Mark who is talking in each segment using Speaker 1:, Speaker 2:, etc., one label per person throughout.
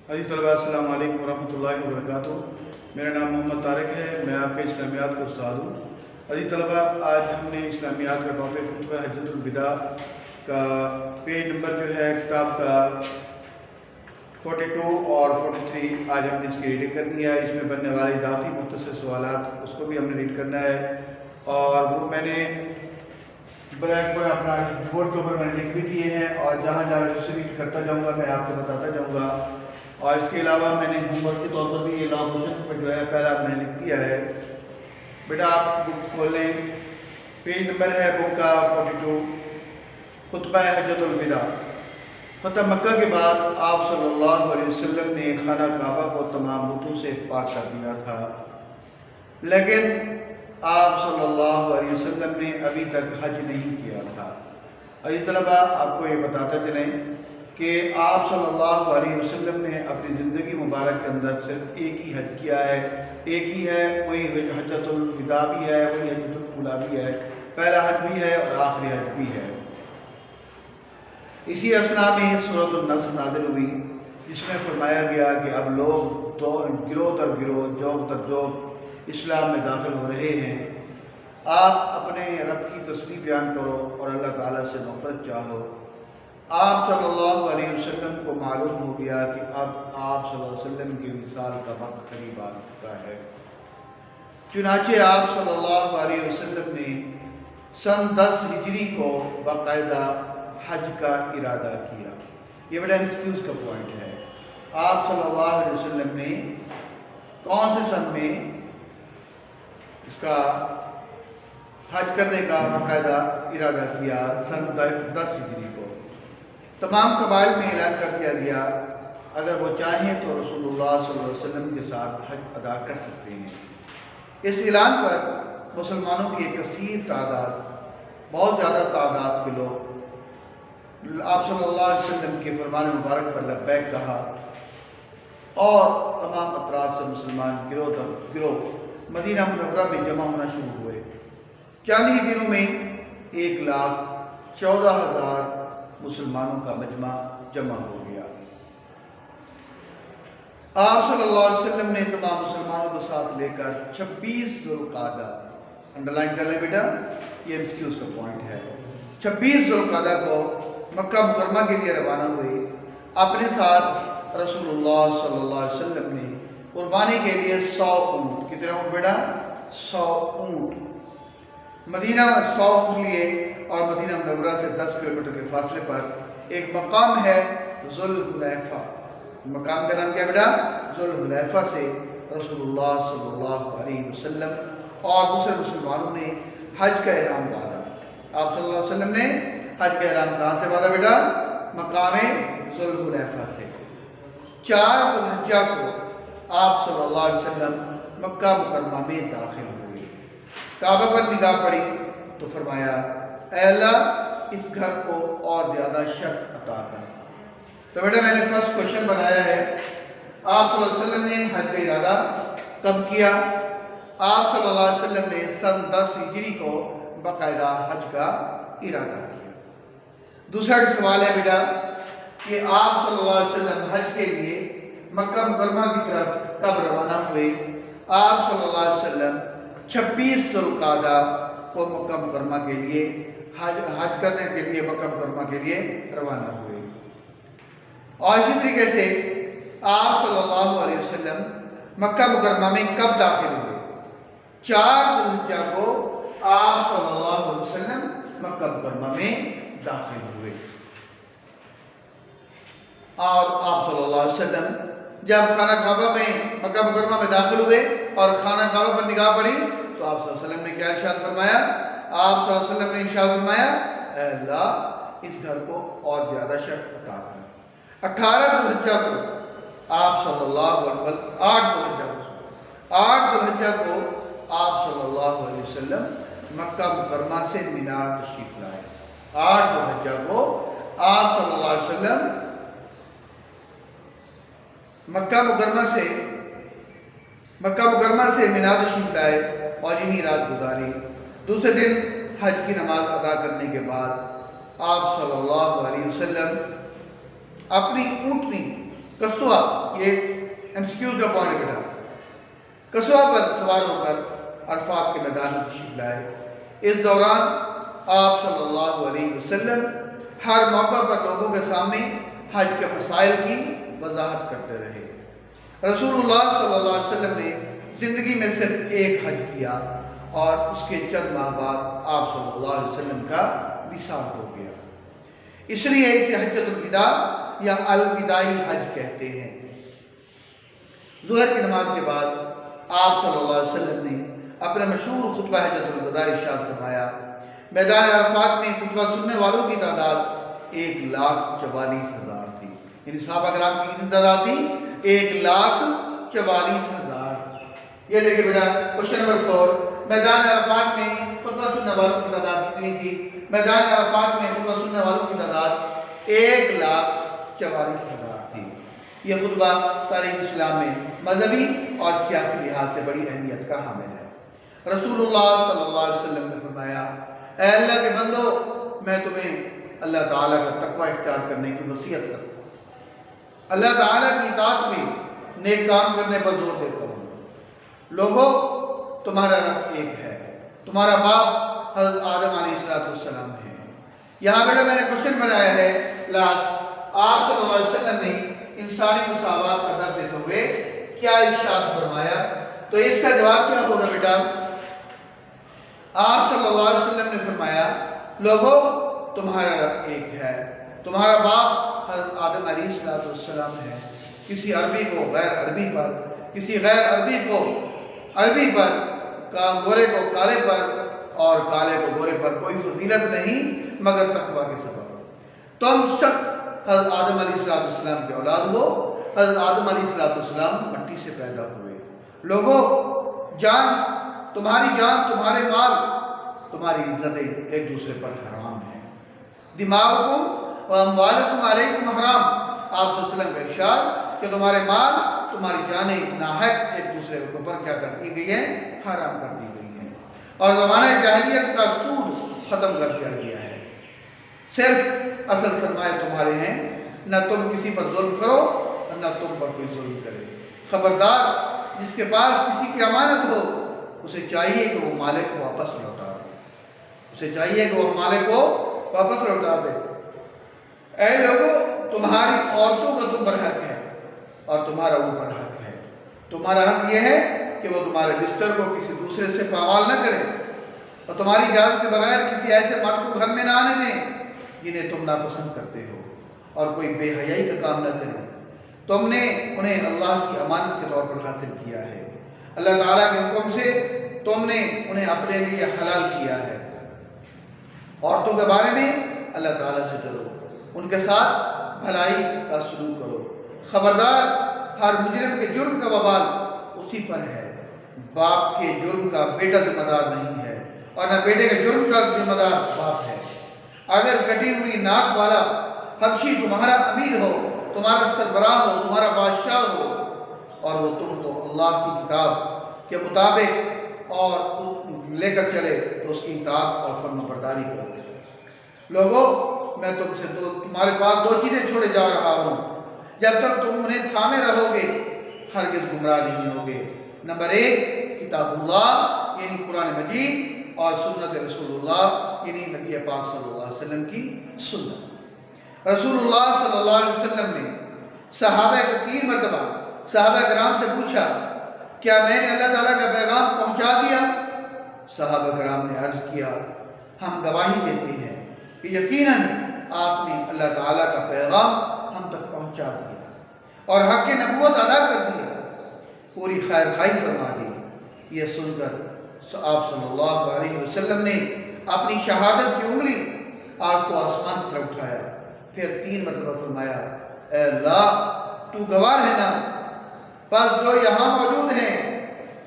Speaker 1: عزیز طلباء السلام علیکم ورحمۃ اللہ وبرکاتہ۔ میرا نام محمد طارق ہے، میں آپ کے اسلامیات کا استاد ہوں۔ عزیز طلباء، آج ہم نے اسلامیات کا ٹاپک خطبہ حجۃ الوداع کا پیج نمبر جو ہے کتاب کا 42 اور 43 آج ہم نے اس کی ریڈنگ کرنی ہے۔ اس میں بننے والے اضافی مختصر سوالات اس کو بھی ہم نے ریڈ کرنا ہے، اور وہ میں نے بلیک بورڈ اپنا بورڈ کے اوپر میں نے لکھ بھی دیے ہیں، اور جہاں جہاں اسے ریڈ کرتا جاؤں گا میں آپ کو بتاتا جاؤں گا۔ اور اس کے علاوہ میں نے ہوم ورک کے طور پر بھی یہ لا کوشچن پر جو ہے پہلا میں نے لکھ دیا ہے۔ بیٹا آپ بک کھول لیں، پیج نمبر ہے بک کا 42، خطبہ حجۃ الوداع۔ فتح مکہ کے بعد آپ صلی اللہ علیہ وسلم نے خانہ کعبہ کو تمام بتوں سے پاک کر دیا تھا، لیکن آپ صلی اللہ علیہ وسلم نے ابھی تک حج نہیں کیا تھا۔ عزیز طلباء، آپ کو یہ بتاتے چلیں کہ آپ صلی اللہ علیہ وسلم نے اپنی زندگی مبارک کے اندر صرف ایک ہی حج کیا ہے، ایک ہی ہے، وہی حجۃ الوداع بھی ہے، وہی حجۃ الاولیٰ بھی ہے، پہلا حج بھی ہے اور آخری حج بھی ہے۔ اسی اثنا میں سورۃ النصر نازل ہوئی، جس میں فرمایا گیا کہ اب لوگ گروہ در گروہ، جوگ در جوگ اسلام میں داخل ہو رہے ہیں۔ آپ اپنے رب کی تسبیح بیان کرو اور اللہ تعالیٰ سے مغفرت چاہو۔ آپ صلی اللہ علیہ وسلم کو معلوم ہو گیا کہ اب آپ صلی اللہ علیہ وسلم کے وصال کا وقت قریب آ چکا ہے، چنانچہ آپ صلی اللہ علیہ وسلم نے سن 10 ہجری کو باقاعدہ حج کا ارادہ کیا۔ یہ بڑا ایکسکیوز کا پوائنٹ ہے۔ آپ صلی اللہ علیہ وسلم نے کون سے سن میں اس کا حج کرنے کا باقاعدہ ارادہ کیا؟ سن 10 ہجری کو۔ تمام قبائل میں اعلان کر دیا گیا اگر وہ چاہیں تو رسول اللہ صلی اللہ علیہ وسلم کے ساتھ حج ادا کر سکتے ہیں۔ اس اعلان پر مسلمانوں کی ایک کثیر تعداد، بہت زیادہ تعداد کے لوگ آپ صلی اللہ علیہ وسلم کے فرمان مبارک پر لبیک کہا، اور تمام اطراف سے مسلمان گروہ در گروہ مدینہ منورہ میں جمع ہونا شروع ہوئے۔ چند ہی دنوں میں 1,14,000 مسلمانوں کا مجمع جمع ہو گیا۔ آپ صلی اللہ علیہ وسلم نے تمام مسلمانوں کو ساتھ لے کر 26 ذوالقعدہ، انڈرلائن کر لیں بیٹا، یہ ایکسکیوز کا پوائنٹ ہے، 26 ذوالقعدہ کو مکہ مکرمہ کے لیے روانہ ہوئے۔ اپنے ساتھ رسول اللہ صلی اللہ علیہ وسلم نے قربانی کے لیے 100 اونٹ، کتنے اونٹ بیٹا؟ 100 اونٹ، مدینہ 100 اونٹ لیے، اور مدینہ منورہ سے 10 کلومیٹر کے فاصلے پر ایک مقام ہے ذوالحلیفہ۔ مقام کا نام کیا بیٹا؟ ذوالحلیفہ سے رسول اللہ صلی اللہ علیہ وسلم اور دوسرے مسلمانوں نے حج کا احرام باندھا۔ آپ صلی اللہ علیہ وسلم نے حج کا احرام کہاں سے باندھا بیٹا؟ مقام ذوالحلیفہ سے۔ 4 ذوالحجہ کو آپ صلی اللہ علیہ وسلم مکہ مکرمہ میں داخل ہوئے۔ کعبہ پر نگاہ پڑی تو فرمایا، اے اللہ اس گھر کو اور زیادہ شرف عطا کر۔ تو بیٹا میں نے فرسٹ کوشچن بنایا ہے، آپ صلی اللہ علیہ وسلم نے حج کا ارادہ کب کیا؟ آپ صلی اللہ علیہ وسلم نے سن 10 ہجری کو باقاعدہ حج کا ارادہ کیا۔ دوسرا سوال ہے بیٹا کہ آپ صلی اللہ علیہ وسلم حج کے لیے مکہ مکرمہ کی طرف کب روانہ ہوئے؟ آپ صلی اللہ علیہ وسلم 26 ذوالقعدہ کو مکہ مکرمہ کے لیے حج کرنے کے لیے مکہ مکرمہ کے لیے روانہ ہوئے۔ اور اسی طریقے سے آپ صلی اللہ علیہ وسلم مکہ مکرمہ میں کب داخل ہوئے؟ 4 ذوالحجہ کو آپ صلی اللہ علیہ وسلم مکہ مکرمہ میں داخل ہوئے، اور آپ صلی اللہ علیہ وسلم جب خانہ کعبہ میں مکہ مکرمہ میں داخل ہوئے اور خانہ کعبہ پر نگاہ پڑی تو آپ صلی اللہ علیہ وسلم نے کیا ارشاد فرمایا؟ آپ صلی اللہ علیہ وسلم نے ارشاد فرمایا، اے اللہ اس گھر کو اور زیادہ شرف عطا کر۔ 18 ذوالحجہ کو آپ صلی اللہ علیہ وسلم 8 ذوالحجہ کو آپ صلی اللہ علیہ وسلم مکہ مکرمہ سے مینا تشریف لائے۔ 8 ذوالحجہ کو آپ صلی اللہ علیہ وسلم مکہ مکرمہ سے مینا تشریف لائے اور یہیں رات گزاری۔ دوسرے دن حج کی نماز ادا کرنے کے بعد آپ صلی اللہ علیہ وسلم اپنی اونٹنی कस्वा, ये एमसीक्यूज का पॉइंट है बेटा। कस्वा पर सवार होकर अरफात के मैदान में तशरीफ लाए। इस दौरान आप सल्लल्लाहु अलैहि वसल्लम हर मौका पर लोगों के सामने हज के मसाइल की वजाहत करते रहे। रसूलुल्लाह सल्लल्लाहु अलैहि वसल्लम ने ज़िंदगी में सिर्फ एक हज किया और उसके चंद माह बाद आप सल्लल्लाहु अलैहि वसल्लम का विसाल हो गया। इसलिए इसे हज्जतुल विदा या अलविदाई हज कहते हैं। ज़ुहर की नमाज के बाद आप सल्लल्लाहु अलैहि वसल्लम ने अपने मशहूर खुतबा हज्जतुल विदा इरशाद फरमाया, मैदान अरफात में खुतबा सुनने वालों की तादाद 1,44,000 थी। यानी सहाबा कराम की कितनी तादाद थी? 1,44,000। ये देखिए बेटा क्वेश्चन नंबर 4, मैदान अरफात में खुतबा सुनने वालों की तादाद कितनी थी? मैदान अरफात में खुतबा सुनने वालों की तादाद 1,44,000 थी। यह खुतबा तारीख़ इस्लाम में मजहबी और सियासी लिहाज से बड़ी अहमियत का हामिल है। रसूलुल्लाह सल्लल्लाहु अलैहि वसल्लम ने फरमाया, ऐ अल्लाह के बंदो, मैं तुम्हें अल्लाह ताला का तकवा इख्तियार करने की वसीयत करता हूँ। अल्लाह ताला की इताअत में नेक काम करने पर जोर देता हूँ। लोगों, तुम्हारा रब एक है, तुम्हारा बाप हज़रत आदम अलैहिस्सलाम है। यहाँ बेटा मैंने क्वेश्चन बनाया है लास्ट, आप सल्लल्लाहु अलैहि वसल्लम ने इंसानी मसावत का दर्ज देते हुए क्या इरशाद फरमाया? तो इसका जवाब क्या होगा बेटा? आप सल्लल्लाहु अलैहि वसल्लम ने फरमाया, लोगों, तुम्हारा रब एक है, तुम्हारा बाप हज़रत आदम अलैहिस्सलाम है। किसी अरबी को गैर अरबी पर, किसी गैर अरबी को अरबी पर, गोरे को काले पर और काले को गोरे पर कोई फजीलत नहीं मगर तकवा के सबब। तुम सब हज़रत आदम अलैहिस्सलाम के औलाद हो। हज़रत आदम अलैहिस्सलाम मिट्टी से पैदा हुए। लोगों, तुम्हारी जान, तुम्हारे माल, तुम्हारी इज्जतें एक दूसरे पर हराम है। दिमागुकुम व अम्वालुकुम अलैकुम हराम। आप सल्लल्लाहु अलैहि वसल्लम का इरशाद कि तुम्हारे माल, तुम्हारी जानें नाहक एक दूसरे के ऊपर क्या कर दी गई है? हराम कर दी गई है। और ज़माने जाहिलियत का सूद ख़त्म कर दिया गया है। सिर्फ असल सरमाए तुम्हारे हैं, न तुम किसी पर जुल्म करो और न तुम पर कोई जुल्म करे। खबरदार, जिसके पास किसी की अमानत हो उसे चाहिए कि वो मालिक को वापस लौटा दे। उसे चाहिए कि वो मालिक को वापस लौटा दे। ऐ लोगों, तुम्हारी औरतों का तुम पर हक है और तुम्हारा उन पर हक है। तुम्हारा हक यह है कि वो तुम्हारे बिस्तर को किसी दूसरे से पामाल न करे और तुम्हारी इजाज़त के बगैर किसी ऐसे मर्द को घर में ना आने दें जिन्हें तुम नापसंद करते हो और कोई बेहयाई का काम न करे। तुमने उन्हें अल्लाह की अमानत के तौर पर हासिल किया है। अल्लाह ताला के हुक्म से तुमने उन्हें अपने लिए हलाल किया है। औरतों के बारे में अल्लाह ताला से डरो, उनके साथ भलाई का सलूक करो। खबरदार, हर मुजरिम के जुर्म का वबाल उसी पर है। बाप के जुर्म का बेटा जिम्मेदार नहीं है और न बेटे के जुर्म का जिम्मेदार बाप है। अगर कटी हुई नाक वाला हबशी तुम्हारा अमीर हो, तुम्हारा सरबराह हो, तुम्हारा बादशाह हो और वो तुमको अल्लाह की किताब के मुताबिक और लेकर चले तो उसकी इताअत और फर्माबरदारी करो। लोगों, मैं तुमसे तुम्हारे पास दो चीज़ें छोड़े जा रहा हूँ। जब तक तुम उन्हें थामे रहोगे हरगिज़ गुमराह नहीं होगे। नंबर 1, किताबुल्लाह यानी कुरान मजीद और सुन्नत रसूलुल्लाह यानी नबी पाक सल्लल्लाहु अलैहि वसल्लम की सुन्नत। रसूलुल्लाह सल्लल्लाहु अलैहि वसल्लम ने सहाबा को 3 मरतबा सहाबा कराम से पूछा, क्या मैंने अल्लाह ताला का पैगाम पहुंचा दिया? सहाबा कराम ने अर्ज़ किया, हम गवाही देते हैं कि यकीनन आपने अल्लाह ताला का पैगाम हम तक पहुंचा दिया और हक़ नबूवत अदा कर दिया, पूरी खैर खाई फरमा दी। ये सुनकर आप सल्लल्लाहु अलैहि वसल्लम ने अपनी शहादत की उंगली आग को आसमान की तरफ उठाया, फिर 3 मरतबा फरमाया, ऐ अल्लाह, तू गवाह है ना, बस जो यहाँ मौजूद हैं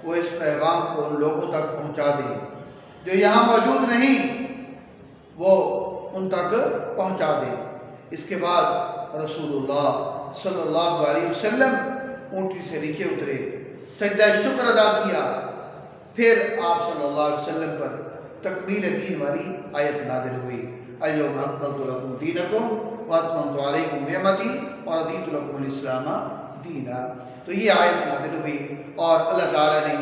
Speaker 1: वो इस पैगाम को उन लोगों तक पहुँचा दें, जो यहाँ मौजूद नहीं वो उन तक पहुँचा दें। इसके बाद रसूलुल्लाह सल्लल्लाहु अलैहि वसल्लम ऊँटनी से नीचे उतरे, सजदा शुक्र अदा किया, फिर आप सल्लल्लाहु अलैहि वसल्लम पर तकमील दीन वाली आयत नाज़िल हुई, अल-यौमा अकमलतु लकुम दीनकुम وَأَتْمَمْتُ عَلَيْكُمْ نِعْمَتِي وَرَضِيتُ لَكُمُ الْإِسْلَامَ دِينًا۔ تو یہ آیت نازل ہوئی اور اللہ تعالیٰ نے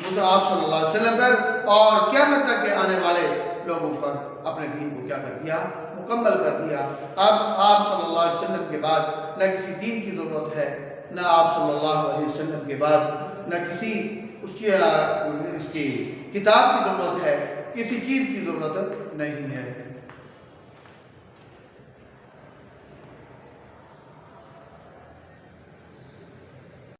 Speaker 1: مجھے آپ صلی اللہ علیہ وسلم پر اور قیامت تک کے آنے والے لوگوں پر اپنے دین کو کیا کر دیا؟ مکمل کر دیا۔ اب آپ صلی اللہ علیہ وسلم کے بعد نہ کسی دین کی ضرورت ہے، نہ آپ صلی اللہ علیہ وسلم کے بعد نہ کسی اس کی کتاب کی ضرورت ہے، کسی چیز کی ضرورت نہیں ہے۔